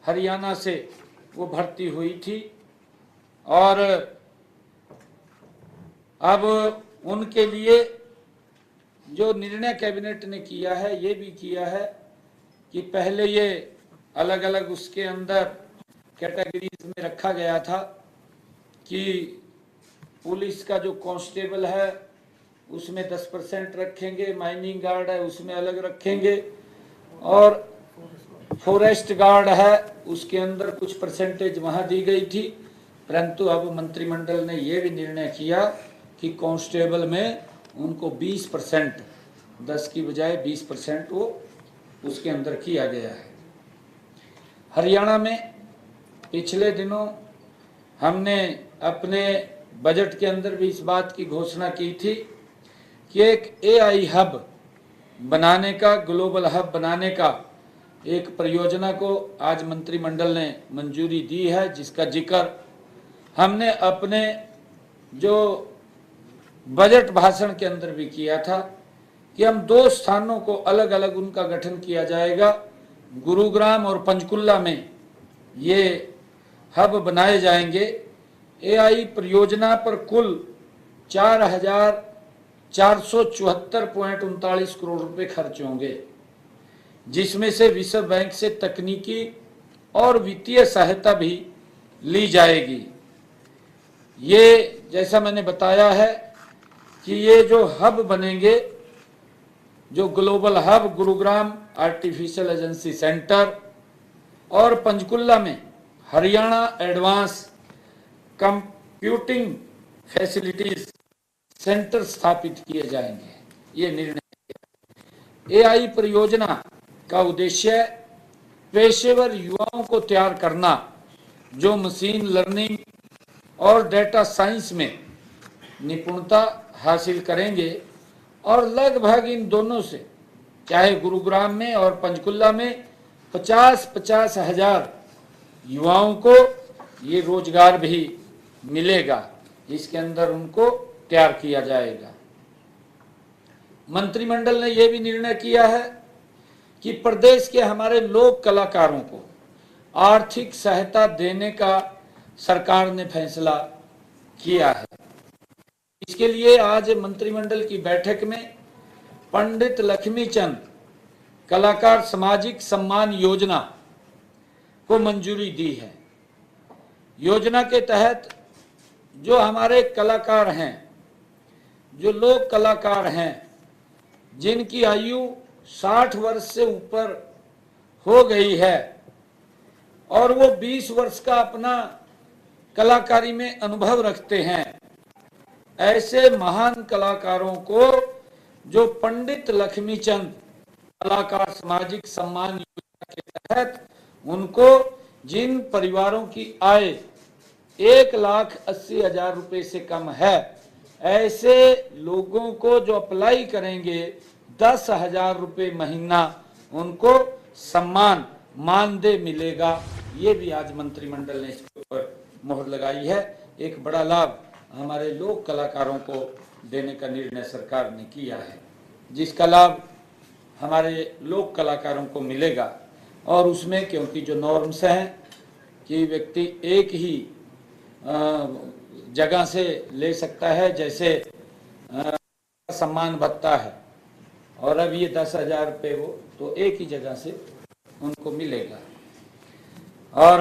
हरियाणा से वो भर्ती हुई थी और अब उनके लिए जो निर्णय कैबिनेट ने किया है ये भी किया है कि पहले ये अलग अलग उसके अंदर कैटेगरीज में रखा गया था कि पुलिस का जो कांस्टेबल है उसमें 10% रखेंगे, माइनिंग गार्ड है उसमें अलग रखेंगे और फॉरेस्ट गार्ड है उसके अंदर कुछ परसेंटेज वहाँ दी गई थी। परंतु अब मंत्रिमंडल ने ये भी निर्णय किया कि कांस्टेबल में उनको 20%, 10 की बजाय 20% वो उसके अंदर किया गया है। हरियाणा में पिछले दिनों हमने अपने बजट के अंदर भी इस बात की घोषणा की थी कि एक एआई हब बनाने का, ग्लोबल हब बनाने का एक परियोजना को आज मंत्रिमंडल ने मंजूरी दी है, जिसका जिक्र हमने अपने जो बजट भाषण के अंदर भी किया था कि हम 2 स्थानों को अलग अलग उनका गठन किया जाएगा। गुरुग्राम और पंचकुला में ये हब बनाए जाएंगे। एआई परियोजना पर कुल 4,474.39 करोड़ रुपए खर्च होंगे, जिसमें से विश्व बैंक से तकनीकी और वित्तीय सहायता भी ली जाएगी। ये जैसा मैंने बताया है कि ये जो हब बनेंगे, जो global hub Gurugram artificial agency centre और पंचकुला में Haryana advance computing facilities centre स्थापित किए जाएंगे, ये निर्णय। एआई परियोजना का उद्देश्य पेशेवर युवाओं को तैयार करना जो मशीन लर्निंग और डेटा साइंस में निपुणता हासिल करेंगे और लगभग इन दोनों से, चाहे गुरुग्राम में और पंचकुला में 50-50 हजार युवाओं को ये रोजगार भी मिलेगा। इसके अंदर उनको तैयार किया जाएगा। मंत्रिमंडल ने यह भी निर्णय किया है कि प्रदेश के हमारे लोक कलाकारों को आर्थिक सहायता देने का सरकार ने फैसला किया है। इसके लिए आज मंत्रिमंडल की बैठक में पंडित लक्ष्मीचंद कलाकार सामाजिक सम्मान योजना को मंजूरी दी है। योजना के तहत जो हमारे कलाकार हैं, जो लोक कलाकार हैं, जिनकी आयु 60 वर्ष से ऊपर हो गई है और वो 20 वर्ष का अपना कलाकारी में अनुभव रखते हैं, ऐसे महान कलाकारों को जो पंडित लक्ष्मीचंद कलाकार सामाजिक सम्मान योजना के तहत उनको जिन परिवारों की आय 1,80,000 रुपए से कम है, ऐसे लोगों को जो अप्लाई करेंगे 10,000 रुपए महीना उनको सम्मान मानदेय मिलेगा। ये भी आज मंत्रिमंडल ने इसके ऊपर मोहर लगाई है। एक बड़ा लाभ हमारे लोक कलाकारों को देने का निर्णय सरकार ने किया है, जिसका लाभ हमारे लोक कलाकारों को मिलेगा। और उसमें क्योंकि जो नॉर्म्स हैं कि व्यक्ति एक ही जगह से ले सकता है, जैसे सम्मान भत्ता है, और अब ये 10,000 रुपये वो तो एक ही जगह से उनको मिलेगा। और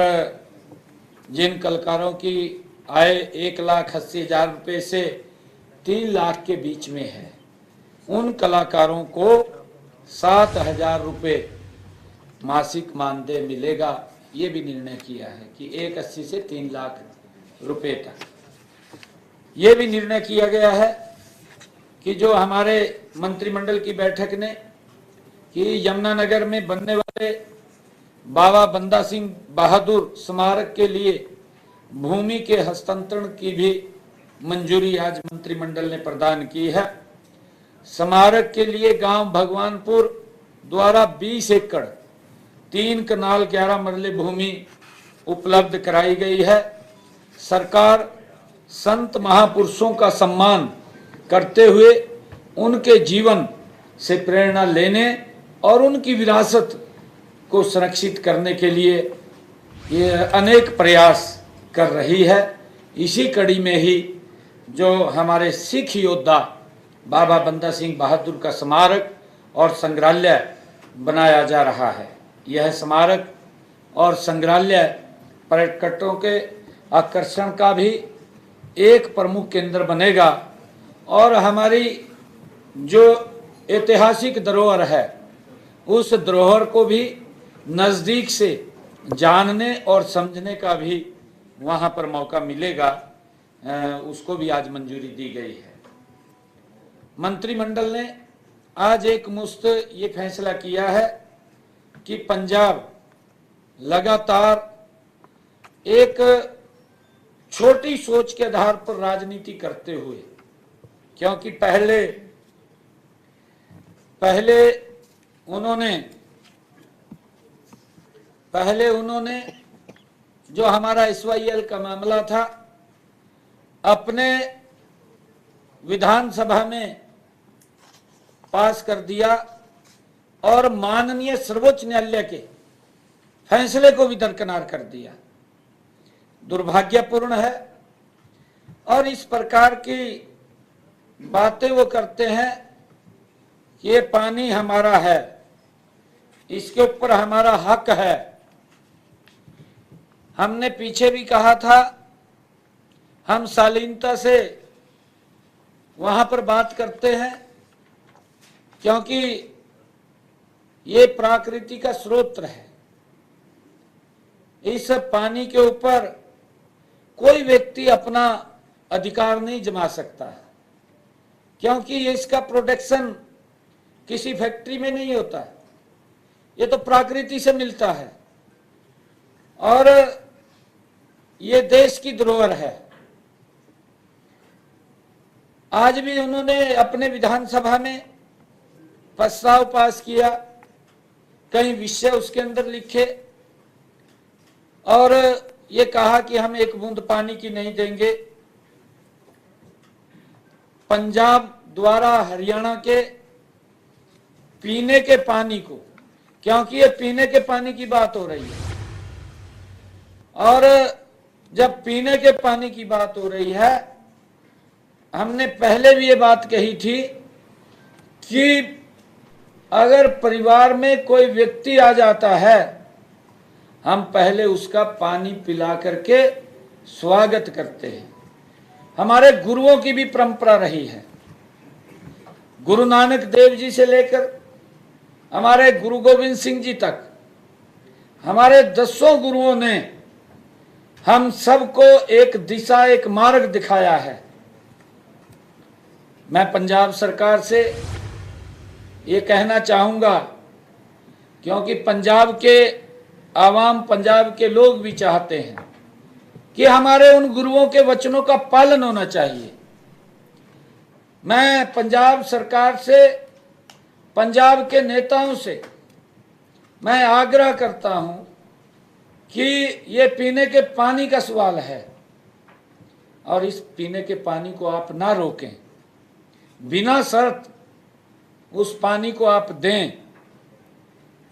जिन कलाकारों की आय 1,80,000 रुपये से 3 लाख के बीच में है, उन कलाकारों को 7,000 रुपये मासिक मानदेय मिलेगा। ये भी निर्णय किया है कि 1,80,000 से 3 लाख रुपए तक। ये भी निर्णय किया गया है कि जो हमारे मंत्रिमंडल की बैठक ने कि यमुनानगर में बनने वाले बाबा बंदा सिंह बहादुर स्मारक के लिए भूमि के हस्तांतरण की भी मंजूरी आज मंत्रिमंडल ने प्रदान की है। स्मारक के लिए गांव भगवानपुर द्वारा 20 एकड़ 3 कनाल 11 मरले भूमि उपलब्ध कराई गई है। सरकार संत महापुरुषों का सम्मान करते हुए उनके जीवन से प्रेरणा लेने और उनकी विरासत को संरक्षित करने के लिए ये अनेक प्रयास कर रही है। इसी कड़ी में ही जो हमारे सिख योद्धा बाबा बंदा सिंह बहादुर का स्मारक और संग्रहालय बनाया जा रहा है। यह स्मारक और संग्रहालय पर्यटकों के आकर्षण का भी एक प्रमुख केंद्र बनेगा और हमारी जो ऐतिहासिक धरोहर है उस धरोहर को भी नज़दीक से जानने और समझने का भी वहाँ पर मौका मिलेगा। उसको भी आज मंजूरी दी गई है। मंत्रिमंडल ने आज एक मुश्त ये फैसला किया है कि पंजाब लगातार एक छोटी सोच के आधार पर राजनीति करते हुए, क्योंकि पहले उन्होंने जो हमारा SYL का मामला था अपने विधानसभा में पास कर दिया और माननीय सर्वोच्च न्यायालय के फैसले को भी दरकिनार कर दिया। दुर्भाग्यपूर्ण है और इस प्रकार की बातें वो करते हैं कि ये पानी हमारा है, इसके ऊपर हमारा हक है। हमने पीछे भी कहा था हम शालीनता से वहां पर बात करते हैं क्योंकि ये प्रकृति का स्रोत है। इस पानी के ऊपर कोई व्यक्ति अपना अधिकार नहीं जमा सकता है क्योंकि इसका प्रोडक्शन किसी फैक्ट्री में नहीं होता है, ये तो प्रकृति से मिलता है और ये देश की धरोहर है। आज भी उन्होंने अपने विधानसभा में प्रस्ताव पास किया, कई विषय उसके अंदर लिखे और ये कहा कि हम एक बूंद पानी की नहीं देंगे। पंजाब द्वारा हरियाणा के पीने के पानी को, क्योंकि ये पीने के पानी की बात हो रही है और जब पीने के पानी की बात हो रही है, हमने पहले भी ये बात कही थी कि अगर परिवार में कोई व्यक्ति आ जाता है हम पहले उसका पानी पिला करके स्वागत करते हैं। हमारे गुरुओं की भी परंपरा रही है। गुरु नानक देव जी से लेकर हमारे गुरु गोविंद सिंह जी तक हमारे 10 गुरुओं ने हम सबको एक दिशा, एक मार्ग दिखाया है। मैं पंजाब सरकार से ये कहना चाहूँगा क्योंकि पंजाब के आवाम, पंजाब के लोग भी चाहते हैं कि हमारे उन गुरुओं के वचनों का पालन होना चाहिए। मैं पंजाब सरकार से, पंजाब के नेताओं से मैं आग्रह करता हूं कि ये पीने के पानी का सवाल है और इस पीने के पानी को आप ना रोकें, बिना शर्त उस पानी को आप दें,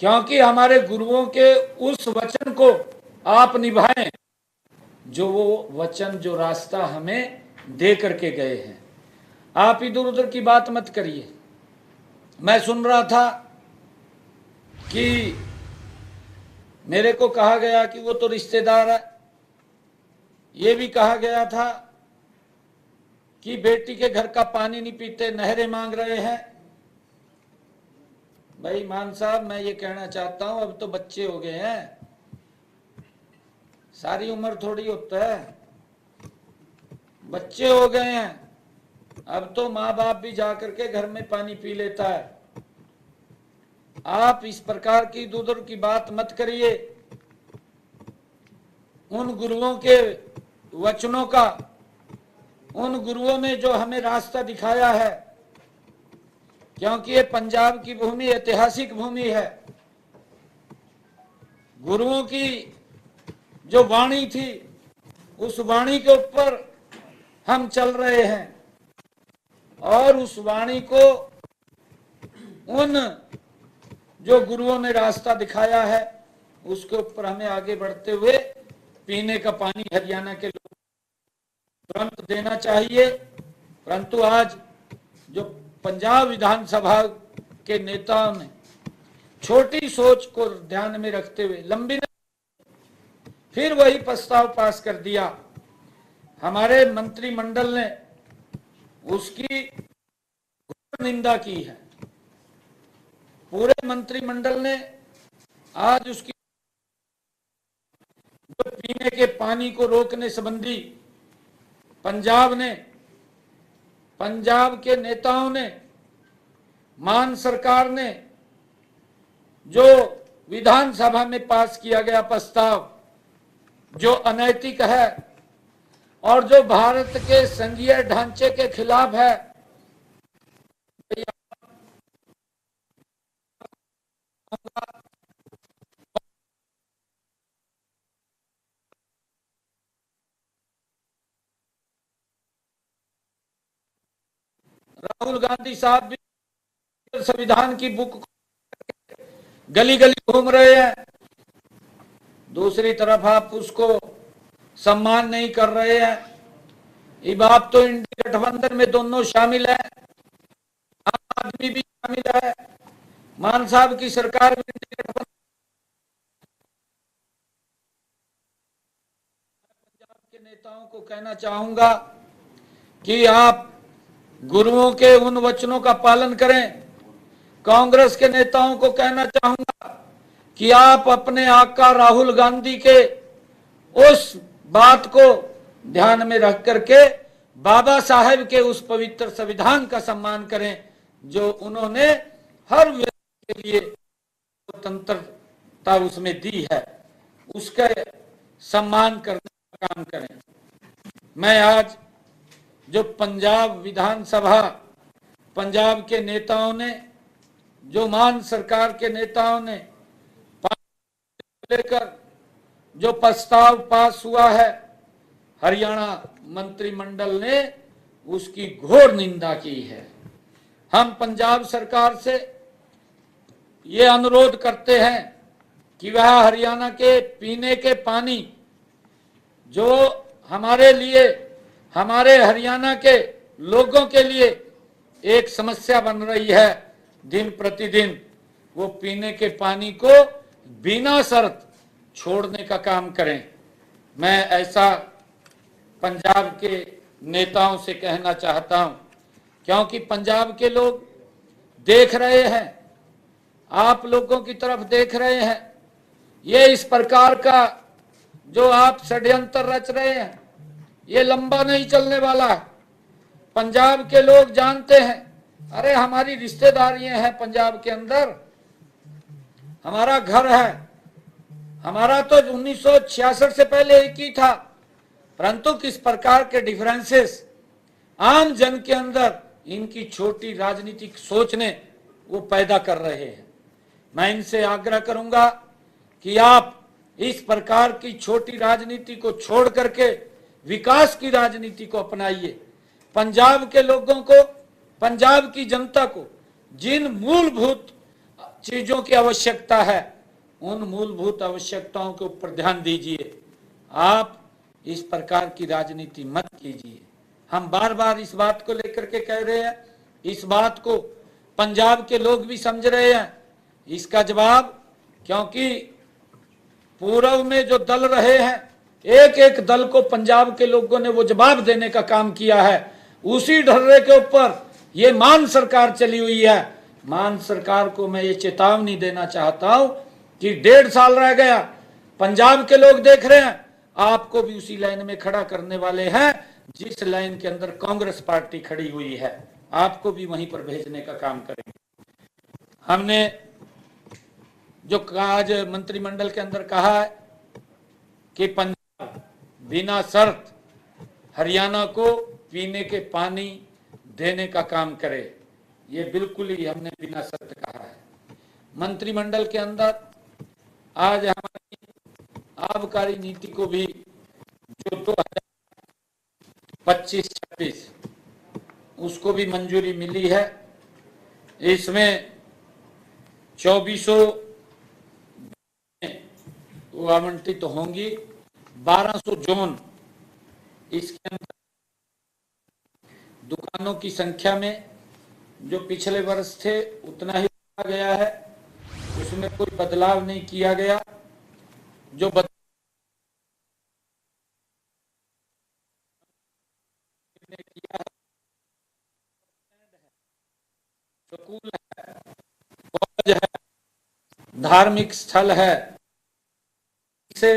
क्योंकि हमारे गुरुओं के उस वचन को आप निभाएं जो वो वचन, जो रास्ता हमें दे करके गए हैं। आप इधर उधर की बात मत करिए। मैं सुन रहा था कि मेरे को कहा गया कि वो तो रिश्तेदार है, ये भी कहा गया था कि बेटी के घर का पानी नहीं पीते, नहरें मांग रहे हैं। भाई मान साहब, मैं ये कहना चाहता हूं अब तो बच्चे हो गए हैं, सारी उम्र थोड़ी होता है, बच्चे हो गए हैं, अब तो माँ बाप भी जाकर के घर में पानी पी लेता है। आप इस प्रकार की दूर की बात मत करिए। उन गुरुओं के वचनों का, उन गुरुओं ने जो हमें रास्ता दिखाया है, क्योंकि ये पंजाब की भूमि ऐतिहासिक भूमि है। गुरुओं की जो वाणी थी उस वाणी के ऊपर हम चल रहे हैं और उस वाणी को उन जो गुरुओं ने रास्ता दिखाया है उसके ऊपर हमें आगे बढ़ते हुए पीने का पानी हरियाणा के लोग तुरंत देना चाहिए। परंतु आज जो पंजाब विधानसभा के नेताओं ने छोटी सोच को ध्यान में रखते हुए लंबी फिर वही प्रस्ताव पास कर दिया। हमारे मंत्रिमंडल ने उसकी निंदा की है। पूरे मंत्रिमंडल ने आज उसकी जो पीने के पानी को रोकने संबंधी पंजाब के नेताओं ने, मान सरकार ने जो विधानसभा में पास किया गया प्रस्ताव जो अनैतिक है और जो भारत के संघीय ढांचे के खिलाफ है, राहुल गांधी साहब भी संविधान की बुक गली गली घूम रहे हैं। दूसरी तरफ आप उसको सम्मान नहीं कर रहे हैं। अब आप तो इंडिया गठबंधन में दोनों शामिल है, आम आदमी भी शामिल है, मान साहब की सरकार भी इंडिया गठबंधन। पंजाब के नेताओं को कहना चाहूंगा कि आप गुरुओं के उन वचनों का पालन करें। कांग्रेस के नेताओं को कहना चाहूंगा कि आप अपने आका राहुल गांधी के उस बात को ध्यान में रख करके बाबा साहेब के उस पवित्र संविधान का सम्मान करें जो उन्होंने हर व्यक्ति के लिए स्वतंत्रता उसमें दी है, उसका सम्मान करने का काम करें। मैं आज जो पंजाब विधानसभा पंजाब के नेताओं ने, जो मान सरकार के नेताओं ने लेकर जो प्रस्ताव पास हुआ है, हरियाणा मंत्रिमंडल ने उसकी घोर निंदा की है। हम पंजाब सरकार से ये अनुरोध करते हैं कि वह हरियाणा के पीने के पानी जो हमारे लिए, हमारे हरियाणा के लोगों के लिए एक समस्या बन रही है दिन प्रतिदिन, वो पीने के पानी को बिना शर्त छोड़ने का काम करें। मैं ऐसा पंजाब के नेताओं से कहना चाहता हूं, क्योंकि पंजाब के लोग देख रहे हैं, आप लोगों की तरफ देख रहे हैं। ये इस प्रकार का जो आप षड्यंत्र रच रहे हैं, ये लंबा नहीं चलने वाला है। पंजाब के लोग जानते हैं, अरे हमारी रिश्तेदारियां हैं पंजाब के अंदर, हमारा घर है, हमारा तो 1966 से पहले एक ही था। परंतु किस प्रकार के डिफरेंसेस आम जन के अंदर इनकी छोटी राजनीतिक सोच ने वो पैदा कर रहे हैं। मैं इनसे आग्रह करूंगा कि आप इस प्रकार की छोटी राजनीति को छोड़ करके विकास की राजनीति को अपनाइए। पंजाब के लोगों को, पंजाब की जनता को जिन मूलभूत चीजों की आवश्यकता है, उन मूलभूत आवश्यकताओं के ऊपर ध्यान दीजिए। आप इस प्रकार की राजनीति मत कीजिए। हम बार बार इस बात को लेकर के कह रहे हैं, इस बात को पंजाब के लोग भी समझ रहे हैं। इसका जवाब, क्योंकि पूर्व में जो दल रहे हैं, एक एक दल को पंजाब के लोगों ने वो जवाब देने का काम किया है। उसी ढर्रे के ऊपर ये मान सरकार चली हुई है। मान सरकार को मैं ये चेतावनी देना चाहता हूं कि 1.5 साल रह गया, पंजाब के लोग देख रहे हैं, आपको भी उसी लाइन में खड़ा करने वाले हैं जिस लाइन के अंदर कांग्रेस पार्टी खड़ी हुई है, आपको भी वहीं पर भेजने का काम करेंगे। हमने जो आज मंत्रिमंडल के अंदर कहा है कि पंजाब बिना शर्त हरियाणा को पीने के पानी देने का काम करे, ये बिल्कुल ही हमने बिना शर्त कहा है। मंत्रिमंडल के अंदर आज हमारी आबकारी नीति को भी जो 2025-26 उसको भी मंजूरी मिली है। इसमें 2400 वो आवंटित होंगी, 1200 जोन, इसके अंदर दुकानों की संख्या में जो पिछले वर्ष थे उतना ही रखा गया है, उसमें कोई बदलाव नहीं किया गया। जो किया है, स्कूल है, कॉलेज है, धार्मिक स्थल है, से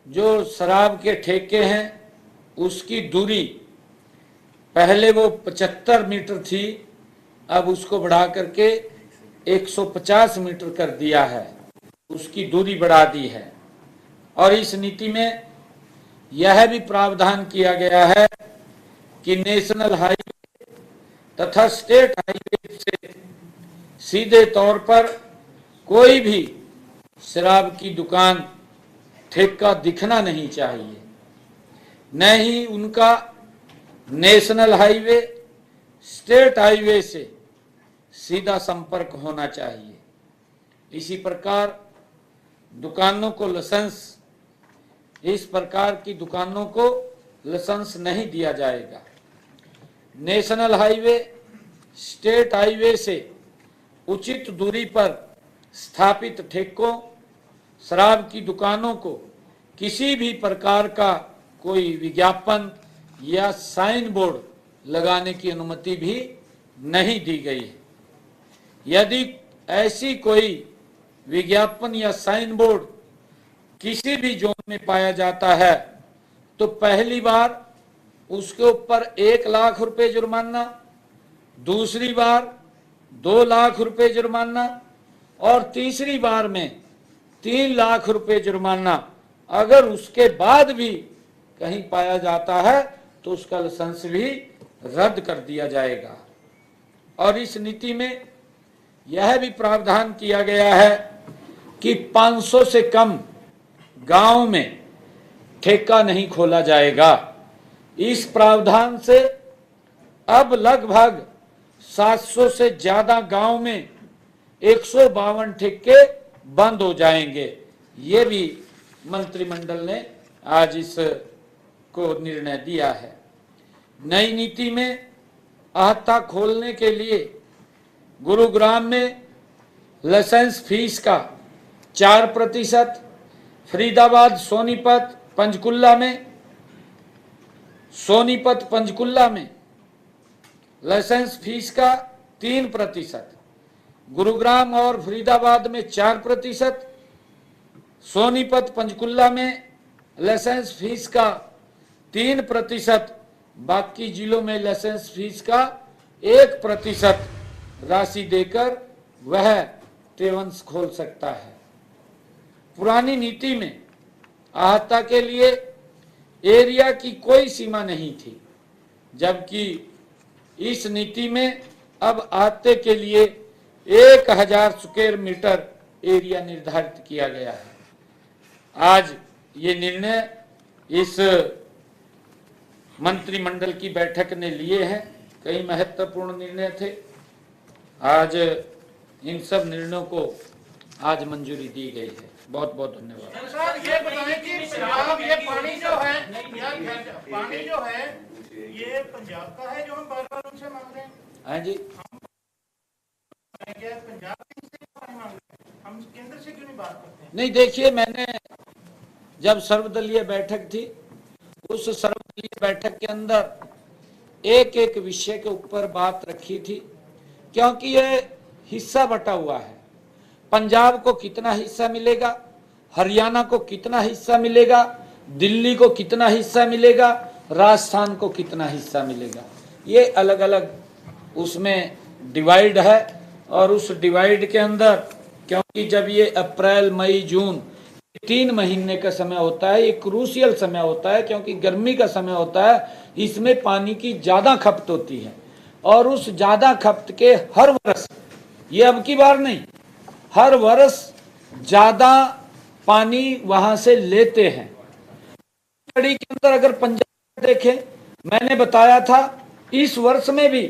जो शराब के ठेके हैं उसकी दूरी पहले वो 75 मीटर थी, अब उसको बढ़ा करके 150 मीटर कर दिया है, उसकी दूरी बढ़ा दी है। और इस नीति में यह भी प्रावधान किया गया है कि नेशनल हाईवे तथा स्टेट हाईवे से सीधे तौर पर कोई भी शराब की दुकान ठेका दिखना नहीं चाहिए, न ही उनका नेशनल हाईवे स्टेट हाईवे से सीधा संपर्क होना चाहिए। इसी प्रकार दुकानों को लाइसेंस, इस प्रकार की दुकानों को लाइसेंस नहीं दिया जाएगा। नेशनल हाईवे स्टेट हाईवे से उचित दूरी पर स्थापित ठेकों, शराब की दुकानों को किसी भी प्रकार का कोई विज्ञापन या साइन बोर्ड लगाने की अनुमति भी नहीं दी गई है। यदि ऐसी कोई विज्ञापन या साइन बोर्ड किसी भी जोन में पाया जाता है तो पहली बार उसके ऊपर 1 लाख रुपए जुर्माना, दूसरी बार 2 लाख रुपए जुर्माना और तीसरी बार में 3 लाख रुपए जुर्माना। अगर उसके बाद भी कहीं पाया जाता है तो उसका लाइसेंस भी रद्द कर दिया जाएगा। और इस नीति में यह भी प्रावधान किया गया है कि 500 से कम गांव में ठेका नहीं खोला जाएगा। इस प्रावधान से अब लगभग 700 से ज्यादा गांव में 152 ठेके बंद हो जाएंगे। ये भी मंत्रिमंडल ने आज इस को निर्णय दिया है। नई नीति में आहता खोलने के लिए गुरुग्राम में लाइसेंस फीस का 4%, फरीदाबाद, सोनीपत पंचकुला में लाइसेंस फीस का 3%, गुरुग्राम और फरीदाबाद में 4%, सोनीपत पंचकुला में लाइसेंस फीस का 3%, बाकी जिलों में लाइसेंस फीस का 1% राशि देकर वह तेवंस खोल सकता है। पुरानी नीति में आहता के लिए एरिया की कोई सीमा नहीं थी, जबकि इस नीति में अब आहते के लिए 1000 स्क्वायर मीटर एरिया निर्धारित किया गया है। आज ये निर्णय इस मंत्रिमंडल की बैठक ने लिए हैं। कई महत्वपूर्ण निर्णय थे। आज इन सब निर्णयों को आज मंजूरी दी गई है। बहुत बहुत धन्यवाद। सर, ये बताएं कि पंजाब, ये पानी जो है, पानी जो है ये पंजाब का है जो हम बार बार उनसे मांग रहे हैं। हाँ जी, क्या पंजाब के हिस्से का पानी मांग रहे हैं, हम केंद्र से क्यों नहीं बात करते हैं? नहीं, देखिए, मैंने जब सर्वदलीय बैठक थी, उस सर्वदलीय बैठक के अंदर एक एक विषय के ऊपर बात रखी थी, क्योंकि ये हिस्सा बटा हुआ है। पंजाब को कितना हिस्सा मिलेगा, हरियाणा को कितना हिस्सा मिलेगा, दिल्ली को कितना हिस्सा मिलेगा, राजस्थान को कितना हिस्सा मिलेगा, ये अलग अलग उसमें डिवाइड है। और उस डिवाइड के अंदर, क्योंकि जब ये अप्रैल, मई, जून 3 महीने का समय होता है, ये क्रूशियल समय होता है, क्योंकि गर्मी का समय होता है, इसमें पानी की ज्यादा खपत होती है। और उस ज्यादा खपत के हर वर्ष, ये अब की बार नहीं, हर वर्ष ज्यादा पानी वहां से लेते हैं। कड़ी के अंदर अगर पंजाब देखें, मैंने बताया था इस वर्ष में भी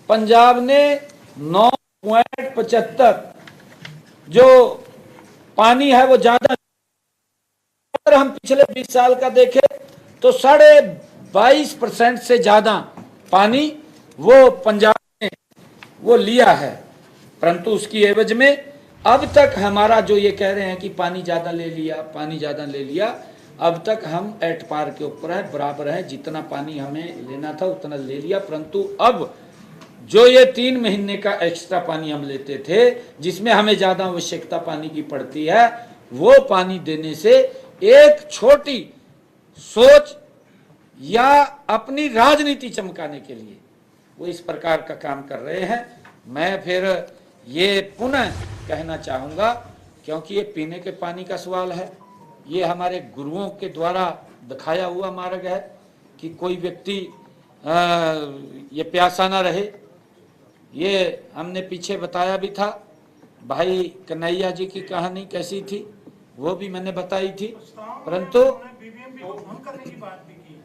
पंजाब ने 9.75 जो पानी है वो ज्यादा अगर हम पिछले 20 साल का देखें तो 22.5% से ज्यादा पानी वो पंजाब ने वो लिया है, परंतु उसकी एवज में अब तक हमारा जो ये कह रहे हैं कि पानी ज्यादा ले लिया, पानी ज्यादा ले लिया, अब तक हम एट पार के ऊपर है, बराबर है। जितना पानी हमें लेना था उतना ले लिया, परंतु अब जो ये 3 महीने का एक्स्ट्रा पानी हम लेते थे, जिसमें हमें ज्यादा आवश्यकता पानी की पड़ती है, वो पानी देने से एक छोटी सोच या अपनी राजनीति चमकाने के लिए वो इस प्रकार का काम कर रहे हैं। मैं फिर ये पुनः कहना चाहूंगा, क्योंकि ये पीने के पानी का सवाल है, ये हमारे गुरुओं के द्वारा दिखाया हुआ मार्ग है कि कोई व्यक्ति ये प्यासा ना रहे। ये हमने पीछे बताया भी था, भाई कन्हैया जी की कहानी कैसी थी वो भी मैंने बताई थी, परंतु बीबीएमबी को भंग करने की बात भी की है।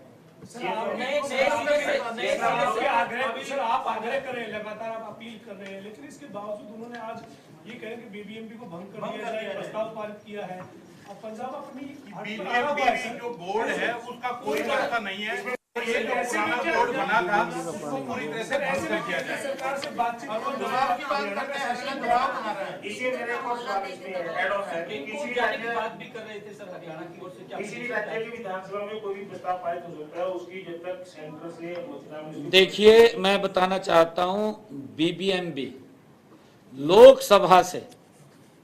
सर आप आग्रह कर रहे हैं, लगातार आप अपील कर रहे हैं, लेकिन इसके बावजूद उन्होंने आज ये कह रहे हैं कि बीबीएमबी को भंग कर दिया जाए, प्रस्ताव पारित किया है और पंजाब अपनी बीबीएमबी जो बोर्ड है उसका कोई रास्ता नहीं है। ये जो पुराना बोर्ड बना था उसको पूरी तरह से भंग कर दिया जाए। सरकार से बातचीत और वो दबाव की बात करते हैं, असली दबाव बना रहा है। इसी मेरे को स्वागत में ऐड ऑन है कि किसी भी राज्य की बात भी कर रहे थे सर, हरियाणा की ओर से क्या किसी भी राज्य की विधानसभा में कोई भी प्रस्ताव पारित हो सकता है, उसकी जब तक सेंटर से आलोचना में। देखिए, मैं बताना चाहता हूं, बीबीएमबी लोकसभा से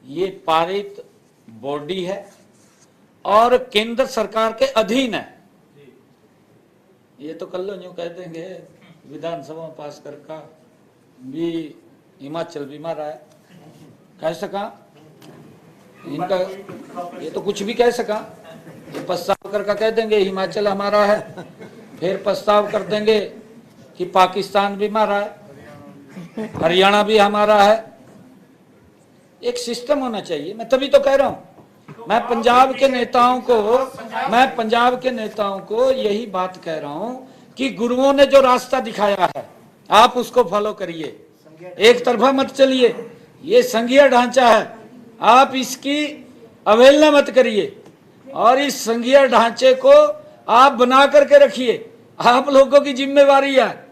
ये पारित बॉडी है और केंद्र सरकार के अधीन है। ये तो कल यूं कह देंगे विधानसभा में पास कर का भी हिमाचल भी मारा है, कह सका इनका, ये तो कुछ भी कह सका। ये प्रस्ताव करके कह देंगे हिमाचल हमारा है, फिर प्रस्ताव कर देंगे कि पाकिस्तान भी हमारा है, हरियाणा भी हमारा है। एक सिस्टम होना चाहिए। मैं तभी तो कह रहा हूं, मैं पंजाब के नेताओं को यही बात कह रहा हूं कि गुरुओं ने जो रास्ता दिखाया है आप उसको फॉलो करिए, एक तरफा मत चलिए। ये संघीय ढांचा है, आप इसकी अवहेलना मत करिए और इस संघीय ढांचे को आप बना करके रखिए। आप लोगों की जिम्मेवारी है।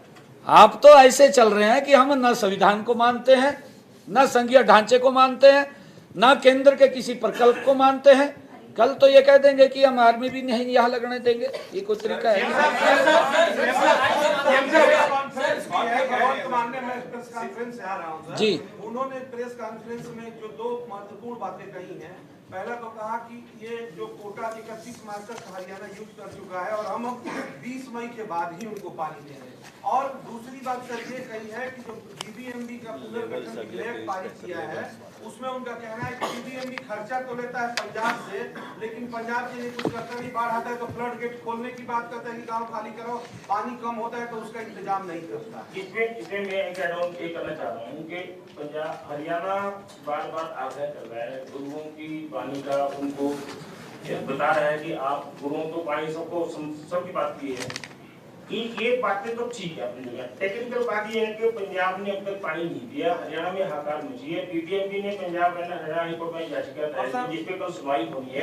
आप तो ऐसे चल रहे हैं कि हम न संविधान को मानते हैं, न संघीय ढांचे को मानते हैं, ना केंद्र के किसी प्रकल्प को मानते हैं। कल तो ये कह देंगे कि हम आर्मी भी नहीं यहाँ लगने देंगे। ये कोई तरीका है? जी, उन्होंने प्रेस कॉन्फ्रेंस में जो 2 महत्वपूर्ण बातें कही हैं, पहला तो कहा कि ये जो कोटा 31 मार्च तक हरियाणा यूज कर चुका है और हम 20 मई के बाद ही उनको पानी दे रहे हैं। और दूसरी बात सर ये कही है कि जो बीबीएमबी का पुनर्गठन विधेयक पारित किया है उसमें उनका कहना है कि बीबीएमबी खर्चा तो लेता है पंजाब से, लेकिन पंजाब के लिए कुछ करता नहीं। बाढ़ आता है तो फ्लड गेट खोलने की बात करता है कि गांव खाली करो, पानी कम होता है तो उसका इंतजाम नहीं करता। इसमें मैं एक ऐड ऑन करना चाह रहा हूँ कि पंजाब हरियाणा बार बार आग्रह कर रहा है गुरुओं की पानी का, उनको बता रहा है कि आप गुरुओं को पानी सबकी बात की है। ये बातें तो ठीक है अपनी जगह। टेक्निकल बात ये है कि पंजाब ने अब तक पानी नहीं दिया, हरियाणा में हाहाकार मची है। बीबीएमबी ने पंजाब हरियाणा हाईकोर्ट में याचिका दायर की जिस पे कल सुनवाई होनी है।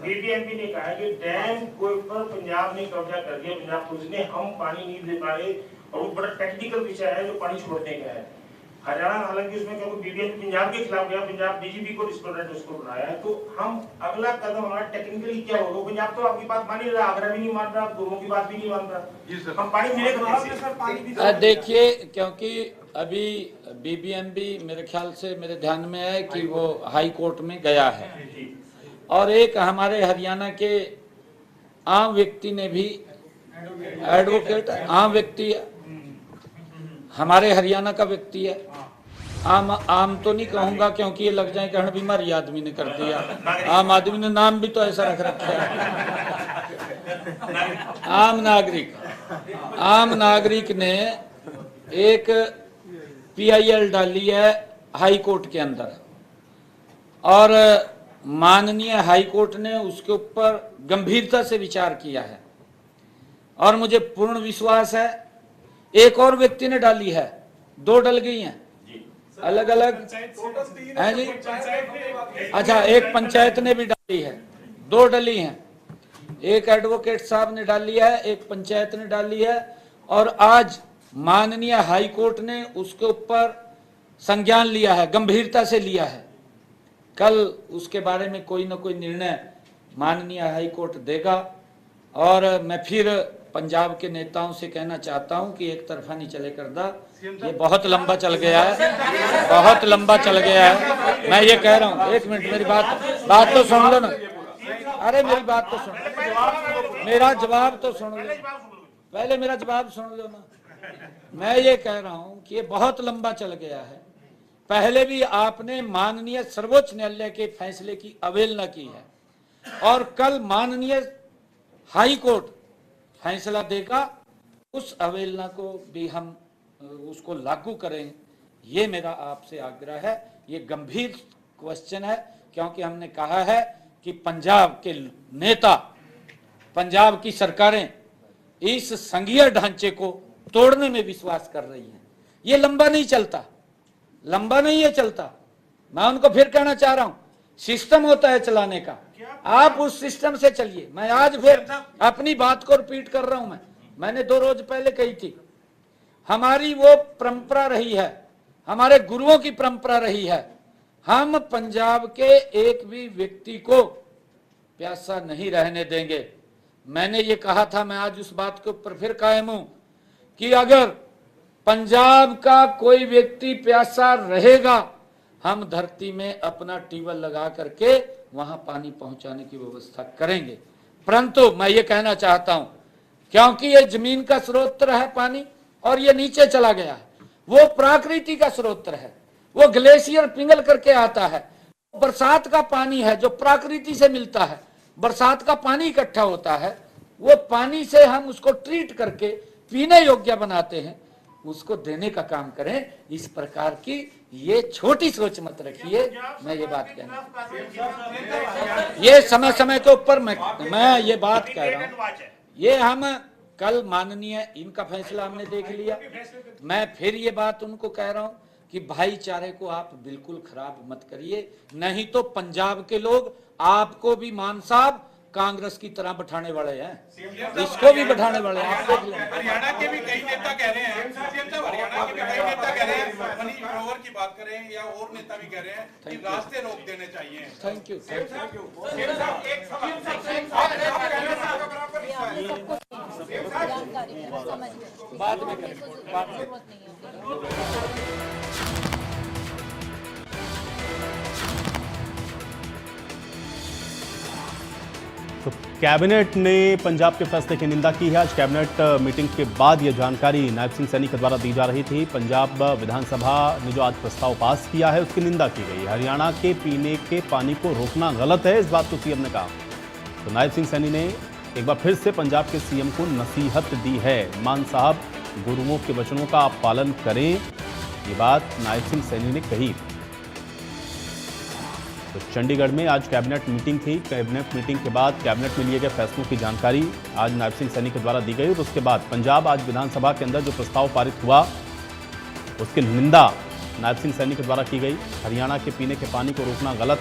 बीबीएमबी ने कहा कि डैम के ऊपर पंजाब ने कब्जा कर दिया, पंजाब पुलिस ने, हम पानी नहीं दे पाए और वो बड़ा टेक्निकल विषय है जो पानी छोड़ने का है। हरियाणा हालांकि उसमें क्योंकि बीबीएमबी पंजाब के खिलाफ गया, पंजाब डीजीपी को रिस्पोंडेंट उसको बनाया है, तो हम अगला कदम हमारा टेक्निकली क्या होगा? पंजाब तो आपकी बात मान ही रहा, आगरा भी नहीं मान रहा, गुरुओं की बात भी नहीं मान रहा, हम पानी मिलेगा। देखिए, क्योंकि अभी बीबीएमबी मेरे ख्याल से मेरे ध्यान में है कि वो हाई कोर्ट में गया है और एक हमारे हरियाणा के आम व्यक्ति ने भी, एडवोकेट आम व्यक्ति हमारे हरियाणा का व्यक्ति है, आम तो नहीं कहूंगा क्योंकि ये लग जाए कहना बीमारी आदमी ने कर दिया, आम आदमी ने नाम भी तो ऐसा रख रखा है। आम नागरिक ने एक पीआईएल डाली है हाई कोर्ट के अंदर और माननीय हाई कोर्ट ने उसके ऊपर गंभीरता से विचार किया है और मुझे पूर्ण विश्वास है एक और व्यक्ति ने डाली है, 2 डल गई हैं। अलग अलग हैं जी। अच्छा, एक पंचायत ने भी डाली है, 2 डली हैं, एक एडवोकेट साहब ने डाली है, एक पंचायत ने डाली है, और आज माननीय हाई कोर्ट ने उसके ऊपर संज्ञान लिया है, गंभीरता से लिया है। कल उसके बारे में कोई ना कोई निर्णय माननीय हाई कोर्ट देगा। और मैं फिर पंजाब के नेताओं से कहना चाहता हूं कि एक तरफा नहीं चले करदा, ये बहुत लंबा चल गया है, बहुत लंबा चल गया है। मैं ये कह रहा हूं, एक मिनट मेरी बात तो सुन लो ना। अरे मेरी बात तो सुन, मेरा जवाब तो सुन लो, पहले मेरा जवाब सुन लो ना। मैं ये कह रहा हूं कि ये बहुत लंबा चल गया है। पहले भी आपने माननीय सर्वोच्च न्यायालय के फैसले की अवहेलना की है, और कल माननीय हाई कोर्ट फैसला देगा, उस अवहेलना को भी हम उसको लागू करें, ये मेरा आपसे आग्रह है। ये गंभीर क्वेश्चन है, क्योंकि हमने कहा है कि पंजाब के नेता, पंजाब की सरकारें इस संघीय ढांचे को तोड़ने में विश्वास कर रही हैं। ये लंबा नहीं चलता, लंबा नहीं है चलता। मैं उनको फिर कहना चाह रहा हूं, सिस्टम होता है चलाने का, आप उस सिस्टम से चलिए। मैं आज फिर अपनी बात को रिपीट कर रहा हूं। मैंने 2 रोज पहले कही थी, हमारी वो परंपरा रही है, हमारे गुरुओं की परंपरा रही है, हम पंजाब के एक भी व्यक्ति को प्यासा नहीं रहने देंगे। मैंने ये कहा था, मैं आज उस बात के ऊपर फिर कायम हूं कि अगर पंजाब का कोई व्यक्ति प्यासा रहेगा, हम धरती में अपना ट्यूबवेल लगा करके वहां पानी पहुंचाने की व्यवस्था करेंगे। परंतु मैं ये कहना चाहता हूं, क्योंकि ये जमीन का स्रोत है पानी, और ये नीचे चला गया है, वो प्रकृति का स्रोत है, वो ग्लेशियर पिघल करके आता है, बरसात का पानी है जो प्रकृति से मिलता है, बरसात का पानी इकट्ठा होता है, वो पानी से हम उसको ट्रीट करके पीने योग्य बनाते हैं, उसको देने का काम करें। इस प्रकार की ये छोटी सोच मत रखिए। मैं ये बात कहना, ये समय समय के ऊपर मैं ये बात कह रहा हूं, ये हम कल माननीय इनका फैसला हमने देख लिया। मैं फिर ये बात उनको कह रहा हूं कि भाईचारे को आप बिल्कुल खराब मत करिए, नहीं तो पंजाब के लोग आपको भी मान साहब कांग्रेस की तरह बैठाने वाले हैं, इसको भी बैठाने वाले हैं। आप देख लें, हरियाणा के भी कई नेता कह रहे हैं, हरियाणा के भी कई नेता कह रहे हैं, मनी ग्रोवर की बात करें या और नेता भी कह रहे हैं कि रास्ते रोक देने चाहिए। Thank you. बाद में करें, बाद में। तो कैबिनेट ने पंजाब के फैसले की निंदा की है। आज कैबिनेट मीटिंग के बाद यह जानकारी नायब सिंह सैनी के द्वारा दी जा रही थी। पंजाब विधानसभा ने जो आज प्रस्ताव पास किया है उसकी निंदा की गई। हरियाणा के पीने के पानी को रोकना गलत है, इस बात को सीएम ने कहा। तो नायब सिंह सैनी ने एक बार फिर से पंजाब के सीएम को नसीहत दी है। मान साहब, गुरुओं के वचनों का आप पालन करें, ये बात नायब सिंह सैनी ने कही। तो चंडीगढ़ में आज कैबिनेट मीटिंग थी। कैबिनेट मीटिंग के बाद कैबिनेट में लिए गए फैसलों की जानकारी आज नायब सिंह सैनी के द्वारा दी गई, और उसके बाद पंजाब आज विधानसभा के अंदर जो प्रस्ताव पारित हुआ उसकी निंदा नायब सिंह सैनी के द्वारा की गई। हरियाणा के पीने के पानी को रोकना गलत